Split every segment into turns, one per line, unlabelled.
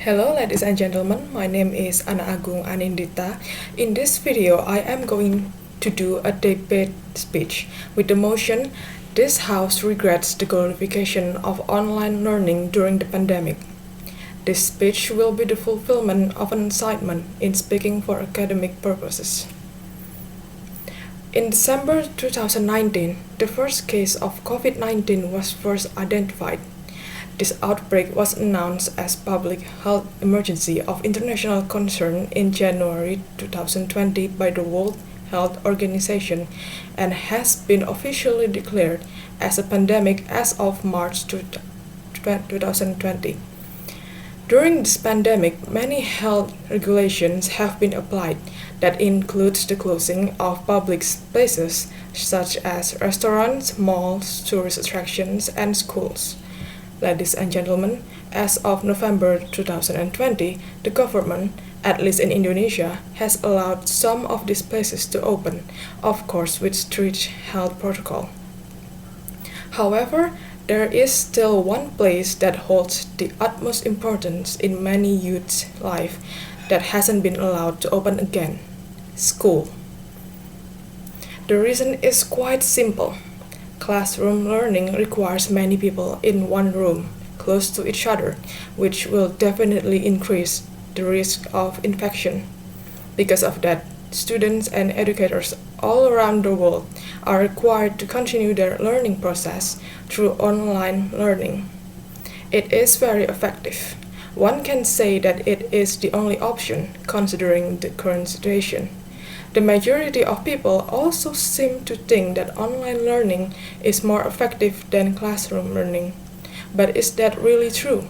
Hello ladies and gentlemen, my name is Agung Anindita. In this video, I am going to do a debate speech with the motion, "This House regrets the glorification of online learning during the pandemic." This speech will be the fulfillment of an assignment in speaking for academic purposes. In December 2019, the first case of COVID-19 was first identified. This outbreak was announced as public health emergency of international concern in January 2020 by the World Health Organization and has been officially declared as a pandemic as of March 2020. During this pandemic, many health regulations have been applied that includes the closing of public places such as restaurants, malls, tourist attractions, and schools. Ladies and gentlemen, as of November 2020, the government, at least in Indonesia, has allowed some of these places to open, of course with strict health protocol. However, there is still one place that holds the utmost importance in many youth's life that hasn't been allowed to open again: school. The reason is quite simple. Classroom learning requires many people in one room, close to each other, which will definitely increase the risk of infection. Because of that, students and educators all around the world are required to continue their learning process through online learning. It is very effective. One can say that it is the only option considering the current situation. The majority of people also seem to think that online learning is more effective than classroom learning. But is that really true?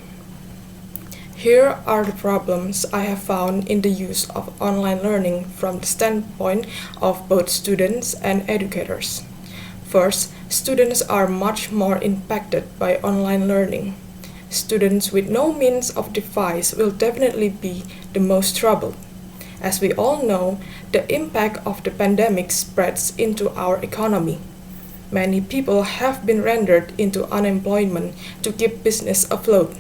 Here are the problems I have found in the use of online learning from the standpoint of both students and educators. First, students are much more impacted by online learning. Students with no means of device will definitely be the most troubled. As we all know, the impact of the pandemic spreads into our economy. Many people have been rendered into unemployment to keep business afloat.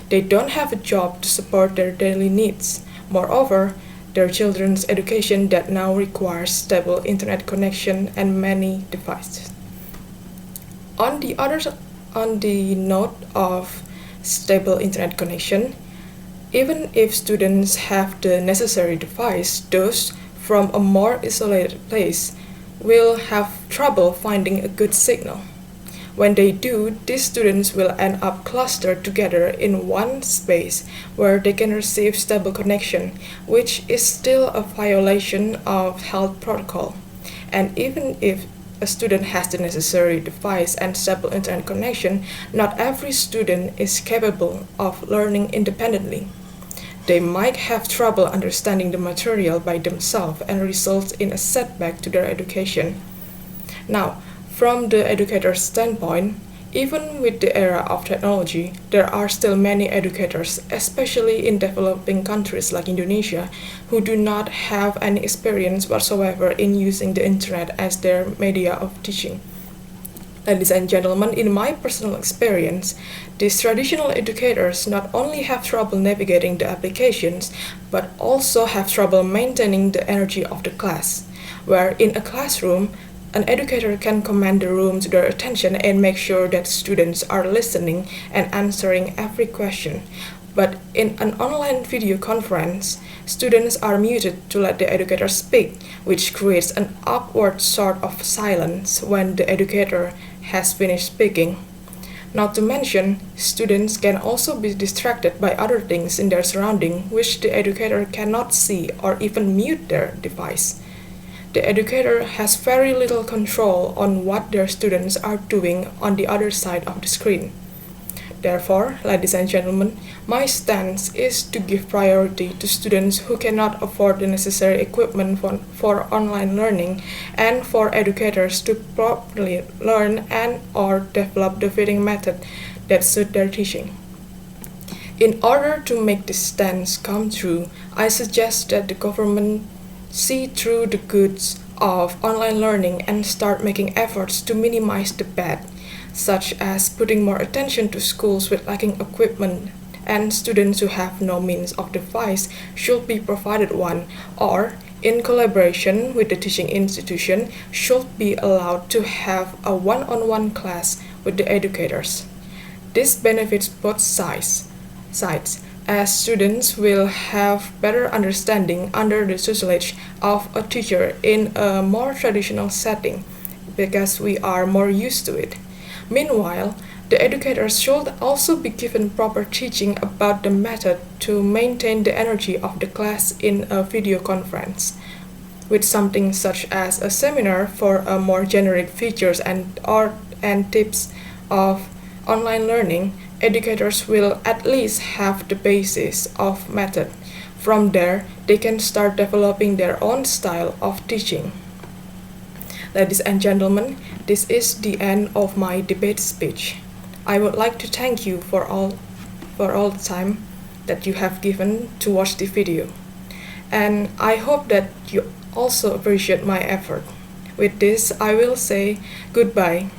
They don't have a job to support their daily needs. Moreover, their children's education that now requires stable internet connection and many devices. On the note of stable internet connection, even if students have the necessary device, those from a more isolated place will have trouble finding a good signal. When they do, these students will end up clustered together in one space where they can receive stable connection, which is still a violation of health protocol. And even if a student has the necessary device and stable internet connection, not every student is capable of learning independently. They might have trouble understanding the material by themselves and result in a setback to their education. Now, from the educator's standpoint, even with the era of technology, there are still many educators, especially in developing countries like Indonesia, who do not have any experience whatsoever in using the internet as their media of teaching. Ladies and gentlemen, in my personal experience, these traditional educators not only have trouble navigating the applications, but also have trouble maintaining the energy of the class. Where in a classroom, an educator can command the room to their attention and make sure that students are listening and answering every question. But in an online video conference, students are muted to let the educator speak, which creates an awkward sort of silence when the educator has finished speaking. Not to mention, students can also be distracted by other things in their surrounding which the educator cannot see or even mute their device. The educator has very little control on what their students are doing on the other side of the screen. Therefore, ladies and gentlemen, my stance is to give priority to students who cannot afford the necessary equipment for online learning and for educators to properly learn and/or develop the fitting method that suit their teaching. In order to make this stance come true, I suggest that the government see through the goods of online learning and start making efforts to minimize the bad, such as putting more attention to schools with lacking equipment and students who have no means of device should be provided one, or in collaboration with the teaching institution should be allowed to have a one-on-one class with the educators. This benefits both sides, as students will have better understanding under the tutelage of a teacher in a more traditional setting because we are more used to it. Meanwhile, the educators should also be given proper teaching about the method to maintain the energy of the class in a video conference. With something such as a seminar for a more generic features and tips of online learning, educators will at least have the basis of method. From there, they can start developing their own style of teaching. Ladies and gentlemen, this is the end of my debate speech. I would like to thank you for all the time that you have given to watch the video. And I hope that you also appreciate my effort. With this, I will say goodbye.